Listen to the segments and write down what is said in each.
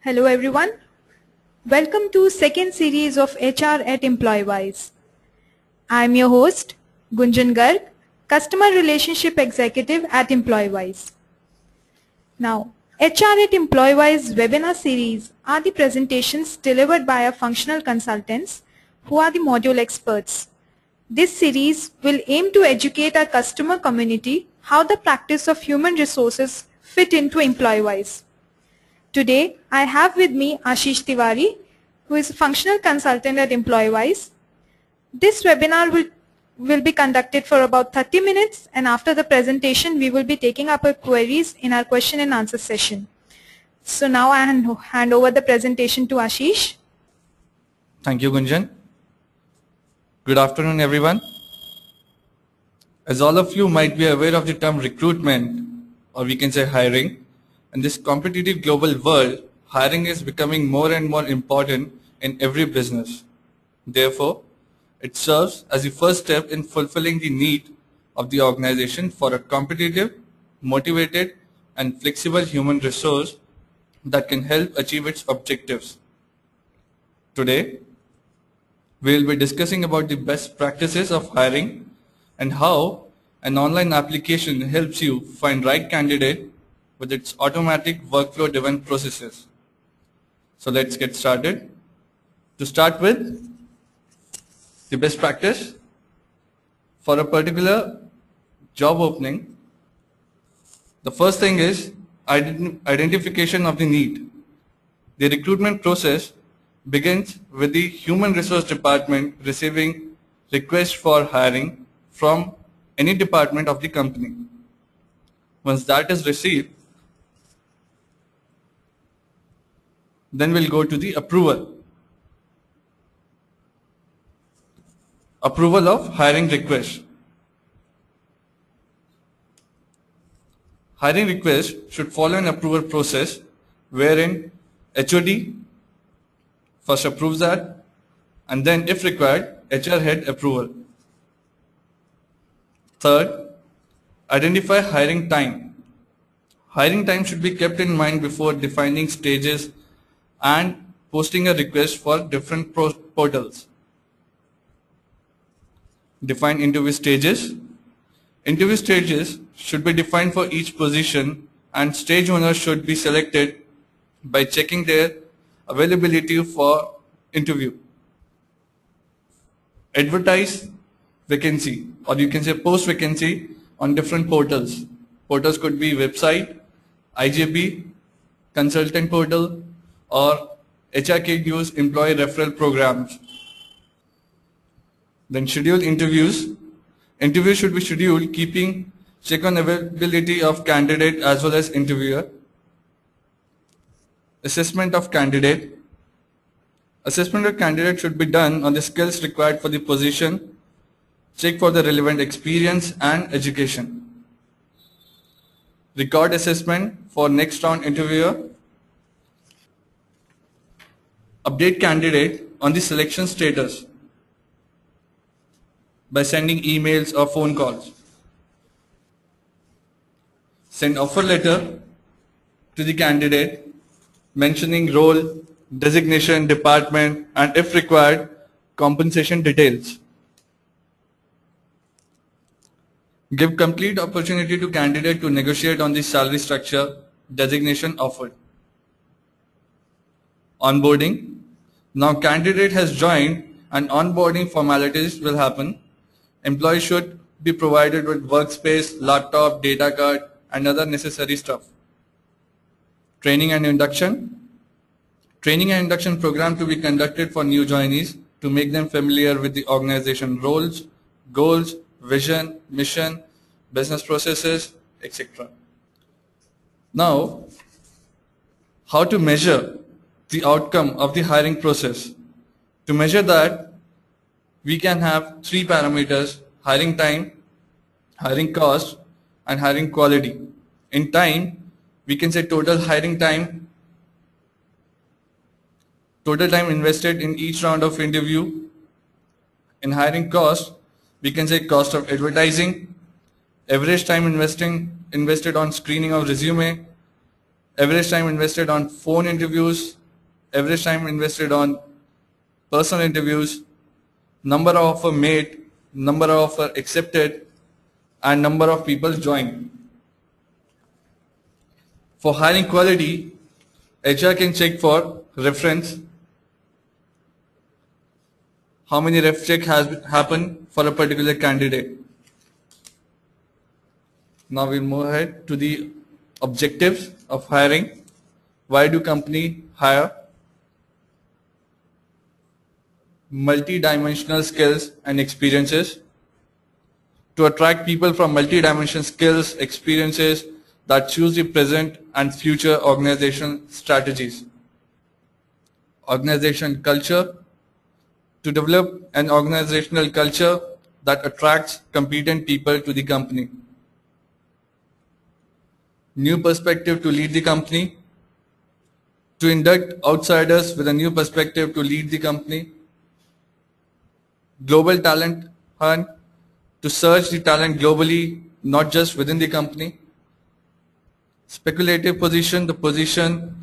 Hello everyone. Welcome to second series of HR at EmployeeWise. I am your host Gunjan Garg, Customer Relationship Executive at EmployeeWise. Now, HR at EmployeeWise webinar series are the presentations delivered by our functional consultants who are the module experts. This series will aim to educate our customer community how the practice of human resources fit into EmployeeWise. Today, I have with me Ashish Tiwari, who is a functional consultant at EmployeeWise. This webinar will be conducted for about 30 minutes, and after the presentation, we will be taking up our queries in our question and answer session. So now I hand over the presentation to Ashish. Thank you, Gunjan. Good afternoon, everyone. As all of you might be aware of the term recruitment, or we can say hiring, in this competitive global world, hiring is becoming more and more important in every business. Therefore, it serves as the first step in fulfilling the need of the organization for a competitive, motivated, and flexible human resource that can help achieve its objectives. Today, we will be discussing about the best practices of hiring and how an online application helps you find right candidate with its automatic workflow-driven processes. So let's get started. To start with, the best practice for a particular job opening, the first thing is identification of the need. The recruitment process begins with the human resource department receiving requests for hiring from any department of the company. Once that is received, then we'll go to the approval of hiring request. Hiring request should follow an approval process wherein HOD first approves that, and then if required, HR head approval. Third, identify hiring time. Hiring time should be kept in mind before defining stages and posting a request for different portals. Define interview stages. Interview stages should be defined for each position, and stage owners should be selected by checking their availability for interview. Advertise vacancy, or you can say post vacancy on different portals. Portals could be website, IJB, consultant portal, or HRKU's employee referral programs. Then schedule interviews. Interviews should be scheduled keeping check on availability of candidate as well as interviewer. Assessment of candidate. Assessment of candidate should be done on the skills required for the position. Check for the relevant experience and education. Record assessment for next round interviewer. Update candidate on the selection status by sending emails or phone calls. Send offer letter to the candidate mentioning role, designation, department, and if required, compensation details. Give complete opportunity to candidate to negotiate on the salary structure, designation offered. Onboarding. Now candidate has joined and onboarding formalities will happen. Employee should be provided with workspace, laptop, data card, and other necessary stuff. Training and induction. Training and induction program to be conducted for new joinees to make them familiar with the organization roles, goals, vision, mission, business processes, etc. Now, how to measure the outcome of the hiring process. To measure that, we can have three parameters: hiring time, hiring cost, and hiring quality. In time, we can say total hiring time, total time invested in each round of interview. In hiring cost, we can say cost of advertising, average time invested on screening of resume, average time invested on phone interviews, average time invested on personal interviews, number of offer made, number of offer accepted, and number of people joined. For hiring quality, HR can check for reference, how many ref check has happened for a particular candidate. Now we'll move ahead to the objectives of hiring. Why do company hire? Multi-dimensional skills and experiences. To attract people from multi-dimensional skills, experiences that choose the present and future organizational strategies. Organizational culture. To develop an organizational culture that attracts competent people to the company. New perspective to lead the company. To induct outsiders with a new perspective to lead the company. Global talent hunt. To search the talent globally, not just within the company. Speculative position, the position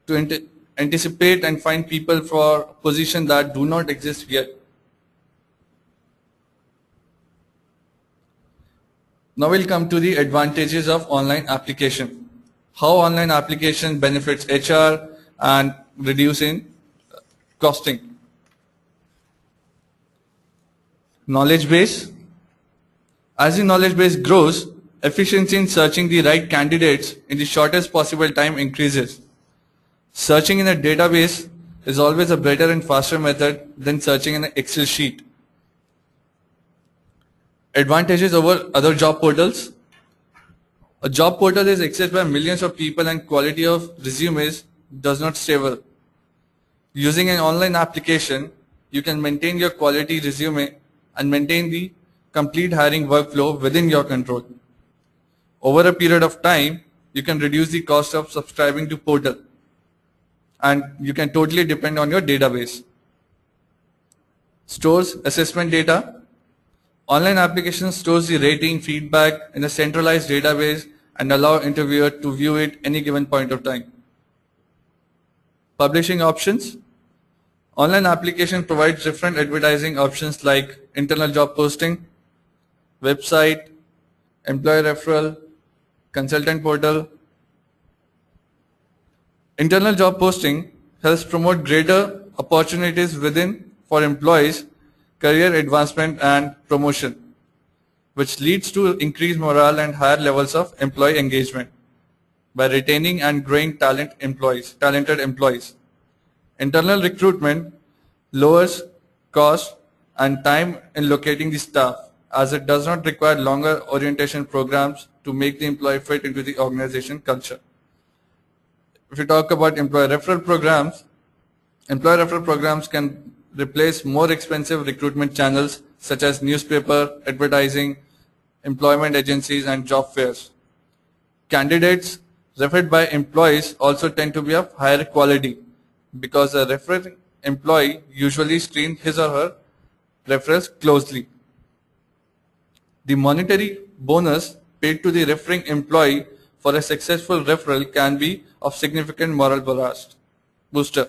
to anticipate and find people for positions that do not exist yet. Now we'll come to the advantages of online application. How online application benefits HR and reducing costing. Knowledge base. As the knowledge base grows, efficiency in searching the right candidates in the shortest possible time increases. Searching in a database is always a better and faster method than searching in an Excel sheet. Advantages over other job portals. A job portal is accessed by millions of people and quality of resumes does not stay well. Using an online application, you can maintain your quality resume and maintain the complete hiring workflow within your control. Over a period of time, you can reduce the cost of subscribing to portal and you can totally depend on your database. Stores assessment data. Online application stores the rating feedback in a centralized database and allow interviewer to view it any given point of time. Publishing options. Online application provides different advertising options like internal job posting, website, employer referral, consultant portal. Internal job posting helps promote greater opportunities within for employees, career advancement and promotion, which leads to increased morale and higher levels of employee engagement by retaining and growing talented employees. Internal recruitment lowers cost and time in locating the staff, as it does not require longer orientation programs to make the employee fit into the organization culture. If we talk about employer referral programs can replace more expensive recruitment channels such as newspaper, advertising, employment agencies, and job fairs. Candidates referred by employees also tend to be of higher quality because a referring employee usually screens his or her referrals closely. The monetary bonus paid to the referring employee for a successful referral can be of significant morale booster.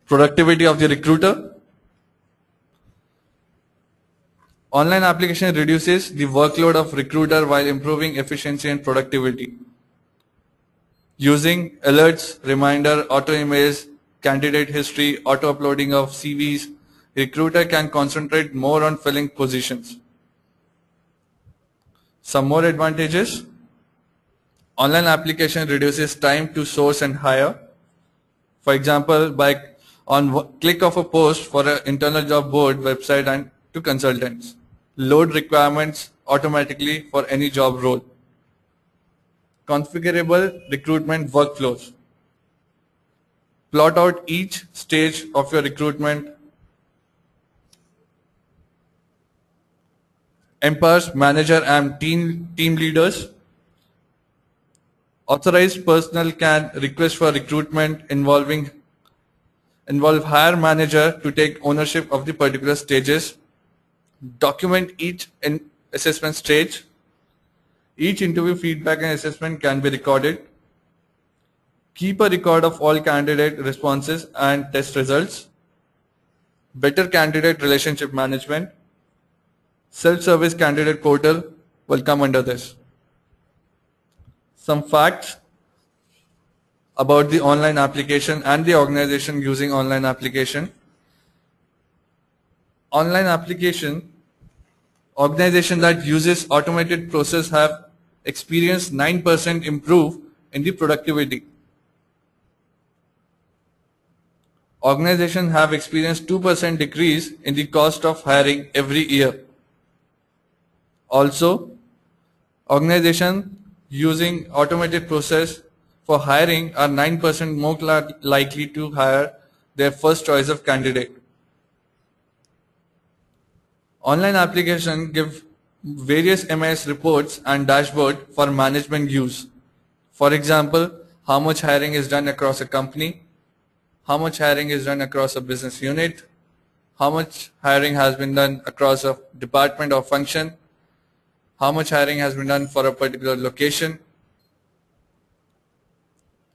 Productivity of the recruiter. Online application reduces the workload of recruiter while improving efficiency and productivity. Using alerts, reminder, auto emails, candidate history, auto uploading of CVs, recruiter can concentrate more on filling positions. Some more advantages. Online application reduces time to source and hire. For example, by click of a post for an internal job board website and to consultants. Load requirements automatically for any job role. Configurable recruitment workflows. Plot out each stage of your recruitment. Empowers manager and team leaders. Authorized personnel can request for recruitment involve hire manager to take ownership of the particular stages. Document each assessment stage. Each interview feedback and assessment can be recorded. Keep a record of all candidate responses and test results. Better candidate relationship management. Self-service candidate portal will come under this. Some facts about the online application and the organization using online application. Online application, organization that uses automated process have experienced 9% improve in the productivity. Organizations have experienced 2% decrease in the cost of hiring every year. Also, organizations using automated process for hiring are 9% more likely to hire their first choice of candidate. Online applications give various MIS reports and dashboard for management use. For example, how much hiring is done across a company, how much hiring is done across a business unit, how much hiring has been done across a department or function, how much hiring has been done for a particular location.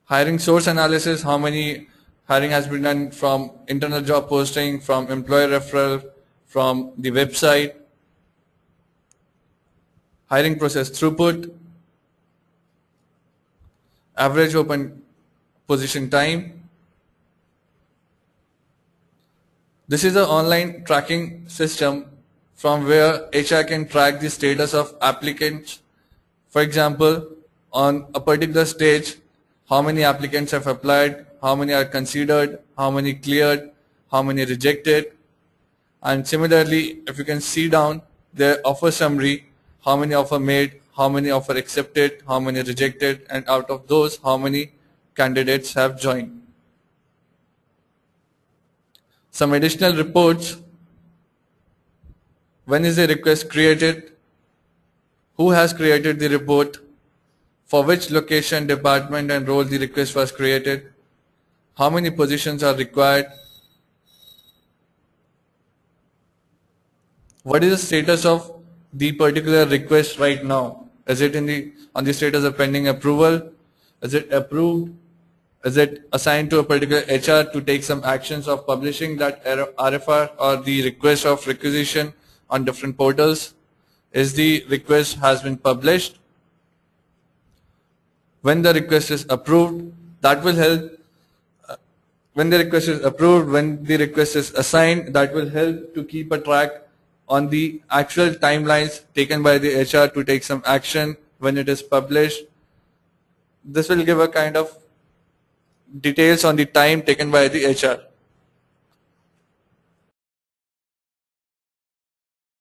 Hiring source analysis, how many hiring has been done from internal job posting, from employer referral, from the website. Hiring process throughput, average open position time. This is an online tracking system from where HR can track the status of applicants. For example, on a particular stage, how many applicants have applied, how many are considered, how many cleared, how many rejected. And similarly, if you can see down the offer summary, how many offer made, how many offer accepted, how many rejected, and out of those, how many candidates have joined. Some additional reports: when is the request created, who has created the report, for which location, department and role the request was created, how many positions are required, what is the status of the particular request right now. Is it on the status of pending approval? Is it approved? Is it assigned to a particular HR to take some actions of publishing that RFR or the request of requisition on different portals? Is the request has been published? When the request is approved, that will help. When the request is approved, when the request is assigned, that will help to keep a track on the actual timelines taken by the HR to take some action when it is published. This will give a kind of details on the time taken by the HR.